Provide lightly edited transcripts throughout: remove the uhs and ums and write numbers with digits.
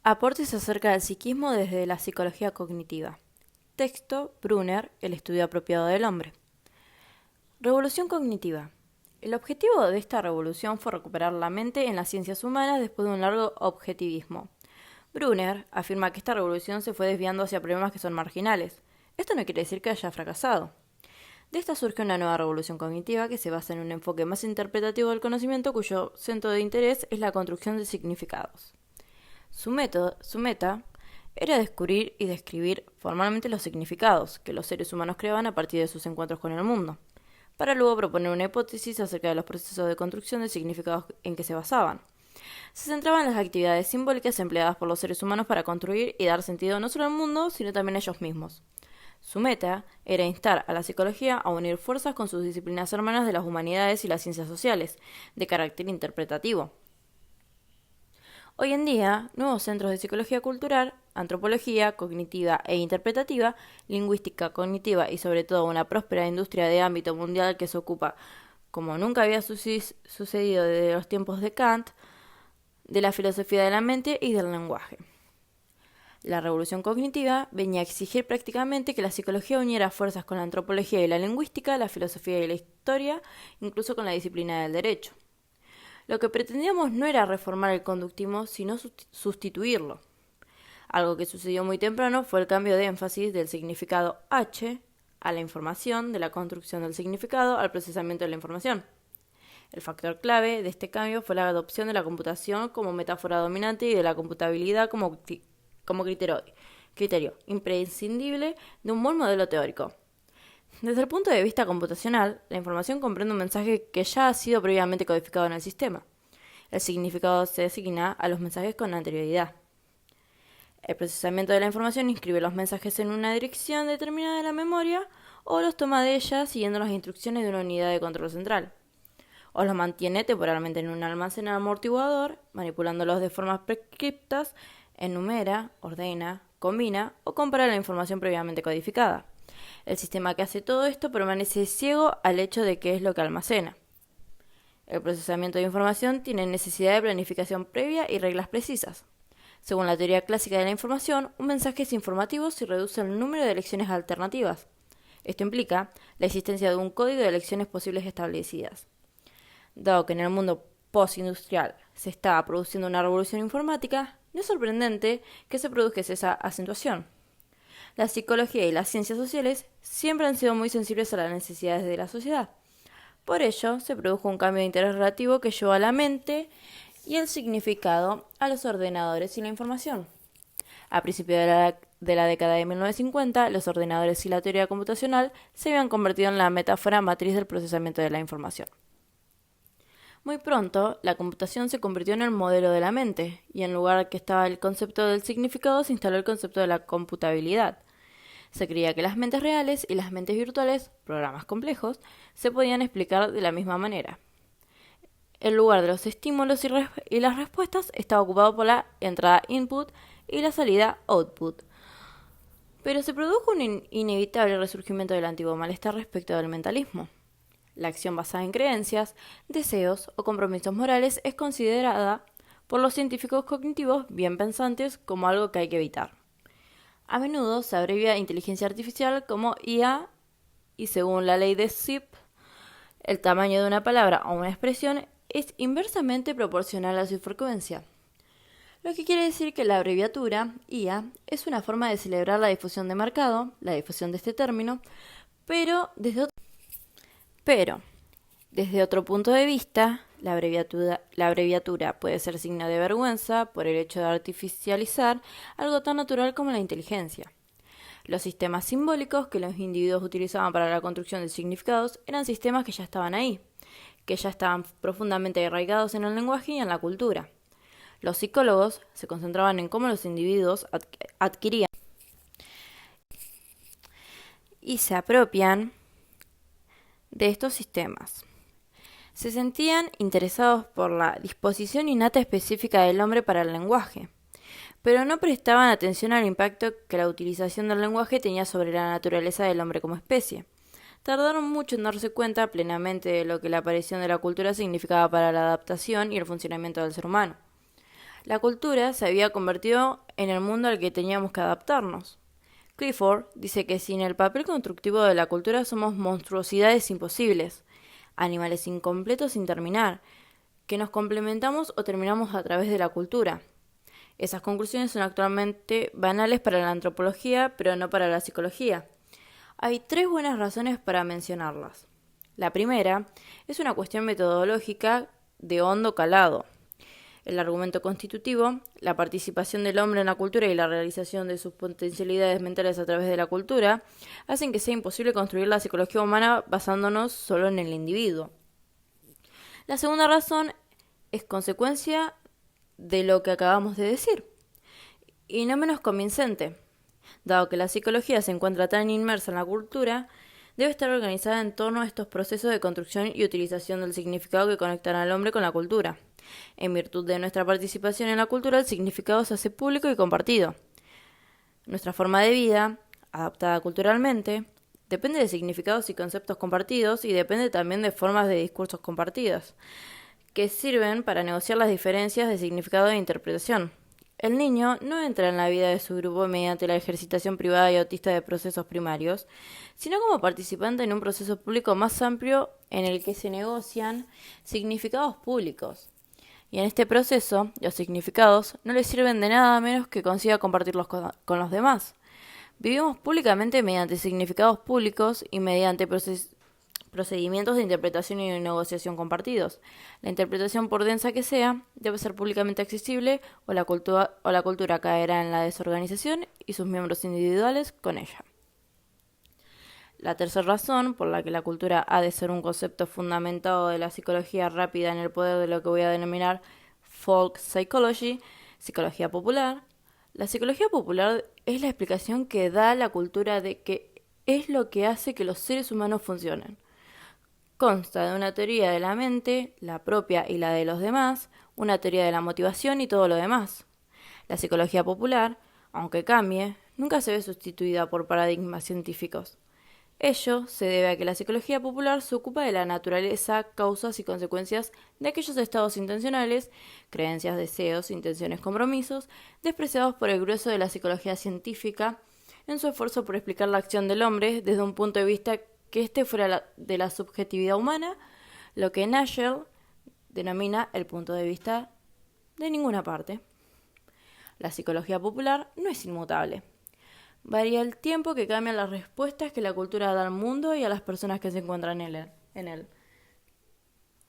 Aportes acerca del psiquismo desde la psicología cognitiva. Texto: Brunner, El estudio apropiado del hombre. Revolución cognitiva. El objetivo de esta revolución fue recuperar la mente en las ciencias humanas después de un largo objetivismo. Brunner afirma que esta revolución se fue desviando hacia problemas que son marginales. Esto no quiere decir que haya fracasado. De esta surge una nueva revolución cognitiva que se basa en un enfoque más interpretativo del conocimiento cuyo centro de interés es la construcción de significados. Su meta era descubrir y describir formalmente los significados que los seres humanos creaban a partir de sus encuentros con el mundo, para luego proponer una hipótesis acerca de los procesos de construcción de significados en que se basaban. Se centraba en las actividades simbólicas empleadas por los seres humanos para construir y dar sentido no solo al mundo, sino también a ellos mismos. Su meta era instar a la psicología a unir fuerzas con sus disciplinas hermanas de las humanidades y las ciencias sociales, de carácter interpretativo. Hoy en día, nuevos centros de psicología cultural, antropología cognitiva e interpretativa, lingüística cognitiva y sobre todo una próspera industria de ámbito mundial que se ocupa, como nunca había sucedido desde los tiempos de Kant, de la filosofía de la mente y del lenguaje. La revolución cognitiva venía a exigir prácticamente que la psicología uniera fuerzas con la antropología y la lingüística, la filosofía y la historia, incluso con la disciplina del derecho. Lo que pretendíamos no era reformar el conductismo, sino sustituirlo. Algo que sucedió muy temprano fue el cambio de énfasis del significado H a la información, de la construcción del significado al procesamiento de la información. El factor clave de este cambio fue la adopción de la computación como metáfora dominante y de la computabilidad como criterio imprescindible de un buen modelo teórico. Desde el punto de vista computacional, la información comprende un mensaje que ya ha sido previamente codificado en el sistema. El significado se asigna a los mensajes con anterioridad. El procesamiento de la información inscribe los mensajes en una dirección determinada de la memoria o los toma de ella siguiendo las instrucciones de una unidad de control central. O los mantiene temporalmente en un almacén amortiguador, manipulándolos de formas prescriptas, enumera, ordena, combina o compara la información previamente codificada. El sistema que hace todo esto permanece ciego al hecho de qué es lo que almacena. El procesamiento de información tiene necesidad de planificación previa y reglas precisas. Según la teoría clásica de la información, un mensaje es informativo si reduce el número de elecciones alternativas. Esto implica la existencia de un código de elecciones posibles establecidas. Dado que en el mundo postindustrial se estaba produciendo una revolución informática, no es sorprendente que se produjese esa acentuación. La psicología y las ciencias sociales siempre han sido muy sensibles a las necesidades de la sociedad. Por ello, se produjo un cambio de interés relativo que llevó a la mente y el significado a los ordenadores y la información. A principios de la década de 1950, los ordenadores y la teoría computacional se habían convertido en la metáfora matriz del procesamiento de la información. Muy pronto, la computación se convirtió en el modelo de la mente, y en lugar que estaba el concepto del significado, se instaló el concepto de la computabilidad. Se creía que las mentes reales y las mentes virtuales, programas complejos, se podían explicar de la misma manera. El lugar de los estímulos y las respuestas estaba ocupado por la entrada input y la salida output. Pero se produjo un inevitable resurgimiento del antiguo malestar respecto del mentalismo. La acción basada en creencias, deseos o compromisos morales es considerada por los científicos cognitivos bien pensantes como algo que hay que evitar. A menudo se abrevia inteligencia artificial como IA y según la ley de Zipf, el tamaño de una palabra o una expresión es inversamente proporcional a su frecuencia. Lo que quiere decir que la abreviatura IA es una forma de celebrar la difusión de mercado, la difusión de este término, pero desde otro punto de vista, la abreviatura puede ser signo de vergüenza por el hecho de artificializar algo tan natural como la inteligencia. Los sistemas simbólicos que los individuos utilizaban para la construcción de significados eran sistemas que ya estaban ahí, que ya estaban profundamente arraigados en el lenguaje y en la cultura. Los psicólogos se concentraban en cómo los individuos adquirían y se apropian de estos sistemas. Se sentían interesados por la disposición innata específica del hombre para el lenguaje, pero no prestaban atención al impacto que la utilización del lenguaje tenía sobre la naturaleza del hombre como especie. Tardaron mucho en darse cuenta plenamente de lo que la aparición de la cultura significaba para la adaptación y el funcionamiento del ser humano. La cultura se había convertido en el mundo al que teníamos que adaptarnos. Clifford dice que sin el papel constructivo de la cultura somos monstruosidades imposibles, animales incompletos sin terminar, que nos complementamos o terminamos a través de la cultura. Esas conclusiones son actualmente banales para la antropología, pero no para la psicología. Hay 3 buenas razones para mencionarlas. La primera es una cuestión metodológica de hondo calado. El argumento constitutivo, la participación del hombre en la cultura y la realización de sus potencialidades mentales a través de la cultura, hacen que sea imposible construir la psicología humana basándonos solo en el individuo. La segunda razón es consecuencia de lo que acabamos de decir, y no menos convincente. Dado que la psicología se encuentra tan inmersa en la cultura, debe estar organizada en torno a estos procesos de construcción y utilización del significado que conectan al hombre con la cultura. En virtud de nuestra participación en la cultura, el significado se hace público y compartido. Nuestra forma de vida, adaptada culturalmente, depende de significados y conceptos compartidos y depende también de formas de discursos compartidos, que sirven para negociar las diferencias de significado e interpretación. El niño no entra en la vida de su grupo mediante la ejercitación privada y autista de procesos primarios, sino como participante en un proceso público más amplio en el que se negocian significados públicos. Y en este proceso, los significados no le sirven de nada menos que consiga compartirlos con los demás. Vivimos públicamente mediante significados públicos y mediante procedimientos de interpretación y de negociación compartidos. La interpretación, por densa que sea, debe ser públicamente accesible o la cultura caerá en la desorganización y sus miembros individuales con ella. La tercera razón por la que la cultura ha de ser un concepto fundamentado de la psicología rápida en el poder de lo que voy a denominar folk psychology, psicología popular. La psicología popular es la explicación que da la cultura de qué es lo que hace que los seres humanos funcionen. Consta de una teoría de la mente, la propia y la de los demás, una teoría de la motivación y todo lo demás. La psicología popular, aunque cambie, nunca se ve sustituida por paradigmas científicos. Ello se debe a que la psicología popular se ocupa de la naturaleza, causas y consecuencias de aquellos estados intencionales, creencias, deseos, intenciones, compromisos, despreciados por el grueso de la psicología científica, en su esfuerzo por explicar la acción del hombre desde un punto de vista que éste fuera de la subjetividad humana, lo que Nagel denomina el punto de vista de ninguna parte. La psicología popular no es inmutable. Varía el tiempo que cambian las respuestas que la cultura da al mundo y a las personas que se encuentran en él.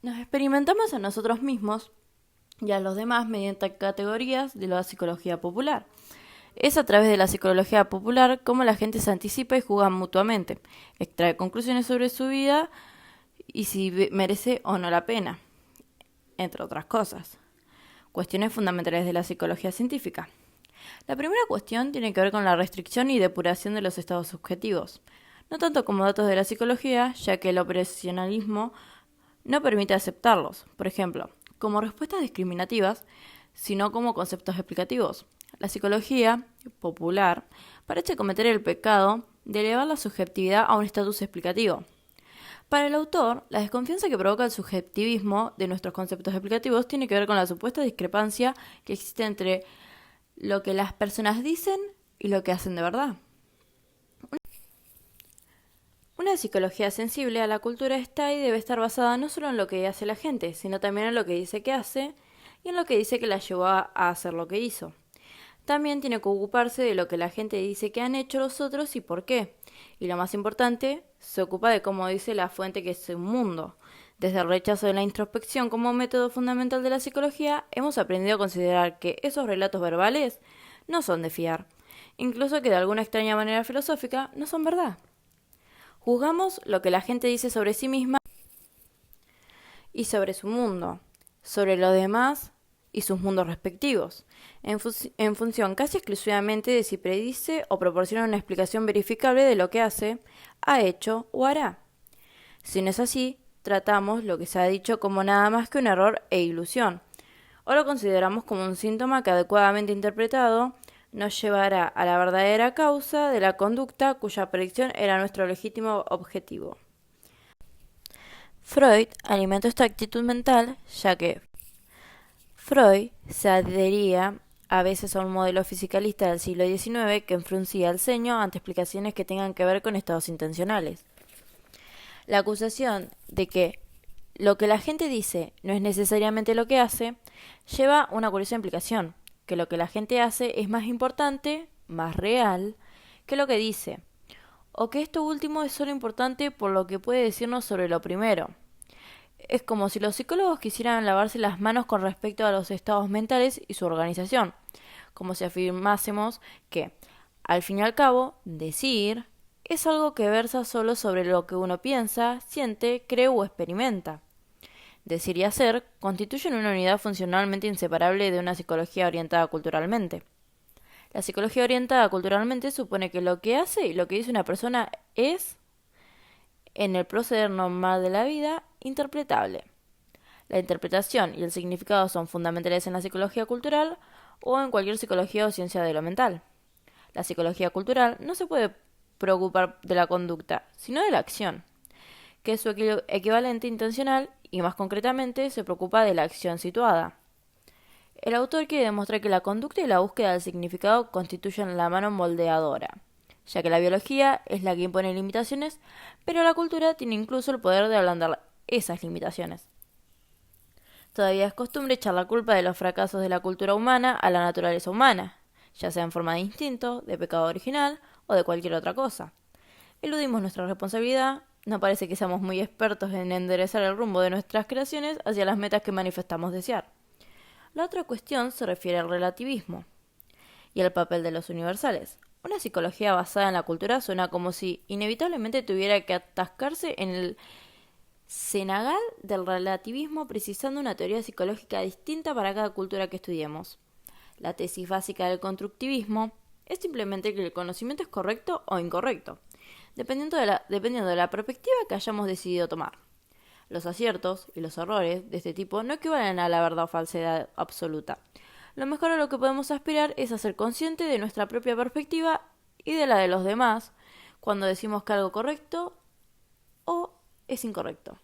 Nos experimentamos a nosotros mismos y a los demás mediante categorías de la psicología popular. Es a través de la psicología popular como la gente se anticipa y juzga mutuamente, extrae conclusiones sobre su vida y si merece o no la pena, entre otras cosas. Cuestiones fundamentales de la psicología científica. La primera cuestión tiene que ver con la restricción y depuración de los estados subjetivos, no tanto como datos de la psicología, ya que el operacionalismo no permite aceptarlos, por ejemplo, como respuestas discriminativas, sino como conceptos explicativos. La psicología popular parece cometer el pecado de elevar la subjetividad a un estatus explicativo. Para el autor, la desconfianza que provoca el subjetivismo de nuestros conceptos explicativos tiene que ver con la supuesta discrepancia que existe entre lo que las personas dicen y lo que hacen de verdad. Una psicología sensible a la cultura está y debe estar basada no solo en lo que hace la gente, sino también en lo que dice que hace y en lo que dice que la llevó a hacer lo que hizo. También tiene que ocuparse de lo que la gente dice que han hecho los otros y por qué. Y lo más importante, se ocupa de cómo dice la fuente que es un mundo. Desde el rechazo de la introspección como método fundamental de la psicología, hemos aprendido a considerar que esos relatos verbales no son de fiar, incluso que de alguna extraña manera filosófica no son verdad. Juzgamos lo que la gente dice sobre sí misma y sobre su mundo, sobre los demás y sus mundos respectivos, en función casi exclusivamente de si predice o proporciona una explicación verificable de lo que hace, ha hecho o hará. Si no es así, tratamos lo que se ha dicho como nada más que un error e ilusión, o lo consideramos como un síntoma que adecuadamente interpretado nos llevará a la verdadera causa de la conducta cuya predicción era nuestro legítimo objetivo. Freud alimentó esta actitud mental, ya que Freud se adhería a veces a un modelo fisicalista del siglo XIX que fruncía el ceño ante explicaciones que tengan que ver con estados intencionales. La acusación de que lo que la gente dice no es necesariamente lo que hace lleva una curiosa implicación, que lo que la gente hace es más importante, más real, que lo que dice, o que esto último es solo importante por lo que puede decirnos sobre lo primero. Es como si los psicólogos quisieran lavarse las manos con respecto a los estados mentales y su organización, como si afirmásemos que, al fin y al cabo, decir es algo que versa solo sobre lo que uno piensa, siente, cree o experimenta. Decir y hacer constituyen una unidad funcionalmente inseparable de una psicología orientada culturalmente. La psicología orientada culturalmente supone que lo que hace y lo que dice una persona es, en el proceder normal de la vida, interpretable. La interpretación y el significado son fundamentales en la psicología cultural o en cualquier psicología o ciencia de lo mental. La psicología cultural no se puede preocupar de la conducta, sino de la acción, que es su equivalente intencional y más concretamente se preocupa de la acción situada. El autor quiere demostrar que la conducta y la búsqueda del significado constituyen la mano moldeadora, ya que la biología es la que impone limitaciones, pero la cultura tiene incluso el poder de ablandar esas limitaciones. Todavía es costumbre echar la culpa de los fracasos de la cultura humana a la naturaleza humana, ya sea en forma de instinto, de pecado original o de cualquier otra cosa. Eludimos nuestra responsabilidad, no parece que seamos muy expertos en enderezar el rumbo de nuestras creaciones hacia las metas que manifestamos desear. La otra cuestión se refiere al relativismo y al papel de los universales. Una psicología basada en la cultura suena como si inevitablemente tuviera que atascarse en el cenagal del relativismo precisando una teoría psicológica distinta para cada cultura que estudiemos. La tesis básica del constructivismo es simplemente que el conocimiento es correcto o incorrecto, dependiendo de la perspectiva que hayamos decidido tomar. Los aciertos y los errores de este tipo no equivalen a la verdad o falsedad absoluta. Lo mejor a lo que podemos aspirar es a ser consciente de nuestra propia perspectiva y de la de los demás cuando decimos que algo es correcto o es incorrecto.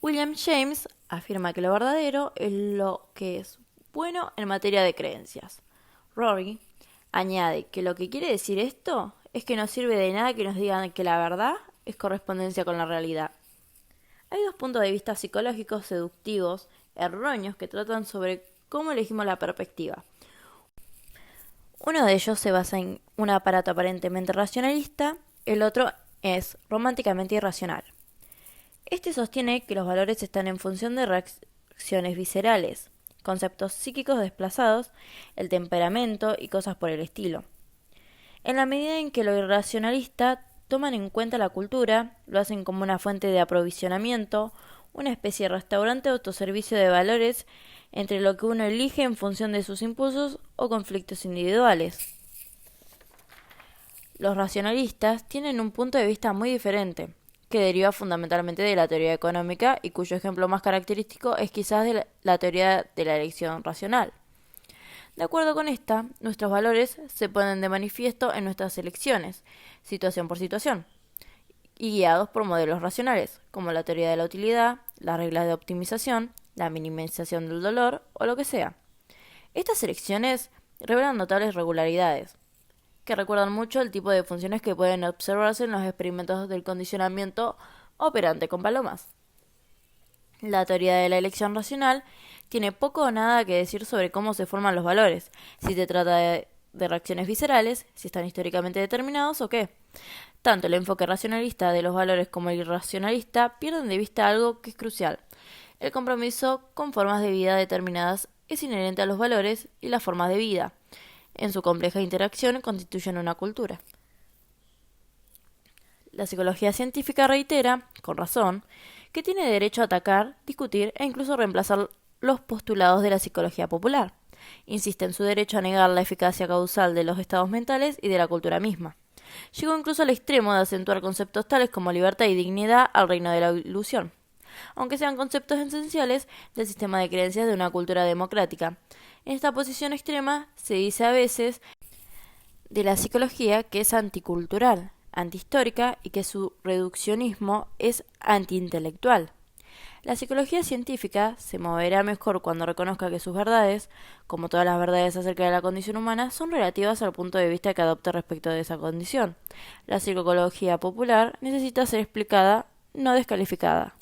William James afirma que lo verdadero es lo que es bueno en materia de creencias. Rory añade que lo que quiere decir esto es que no sirve de nada que nos digan que la verdad es correspondencia con la realidad. Hay dos puntos de vista psicológicos seductivos, erróneos, que tratan sobre cómo elegimos la perspectiva. Uno de ellos se basa en un aparato aparentemente racionalista, el otro es románticamente irracional. Este sostiene que los valores están en función de reacciones viscerales, conceptos psíquicos desplazados, el temperamento y cosas por el estilo. En la medida en que lo irracionalista toman en cuenta la cultura, lo hacen como una fuente de aprovisionamiento, una especie de restaurante de autoservicio de valores entre lo que uno elige en función de sus impulsos o conflictos individuales. Los racionalistas tienen un punto de vista muy diferente, que deriva fundamentalmente de la teoría económica y cuyo ejemplo más característico es quizás de la teoría de la elección racional. De acuerdo con esta, nuestros valores se ponen de manifiesto en nuestras elecciones, situación por situación, y guiados por modelos racionales, como la teoría de la utilidad, las reglas de optimización, la minimización del dolor o lo que sea. Estas elecciones revelan notables regularidades, que recuerdan mucho el tipo de funciones que pueden observarse en los experimentos del condicionamiento operante con palomas. La teoría de la elección racional tiene poco o nada que decir sobre cómo se forman los valores, si se trata de reacciones viscerales, si están históricamente determinados o qué. Tanto el enfoque racionalista de los valores como el irracionalista pierden de vista algo que es crucial. El compromiso con formas de vida determinadas es inherente a los valores y las formas de vida. En su compleja interacción constituyen una cultura. La psicología científica reitera, con razón, que tiene derecho a atacar, discutir e incluso reemplazar los postulados de la psicología popular. Insiste en su derecho a negar la eficacia causal de los estados mentales y de la cultura misma. Llegó incluso al extremo de acentuar conceptos tales como libertad y dignidad al reino de la ilusión, aunque sean conceptos esenciales del sistema de creencias de una cultura democrática. En esta posición extrema se dice a veces de la psicología que es anticultural, antihistórica y que su reduccionismo es antiintelectual. La psicología científica se moverá mejor cuando reconozca que sus verdades, como todas las verdades acerca de la condición humana, son relativas al punto de vista que adopte respecto de esa condición. La psicología popular necesita ser explicada, no descalificada.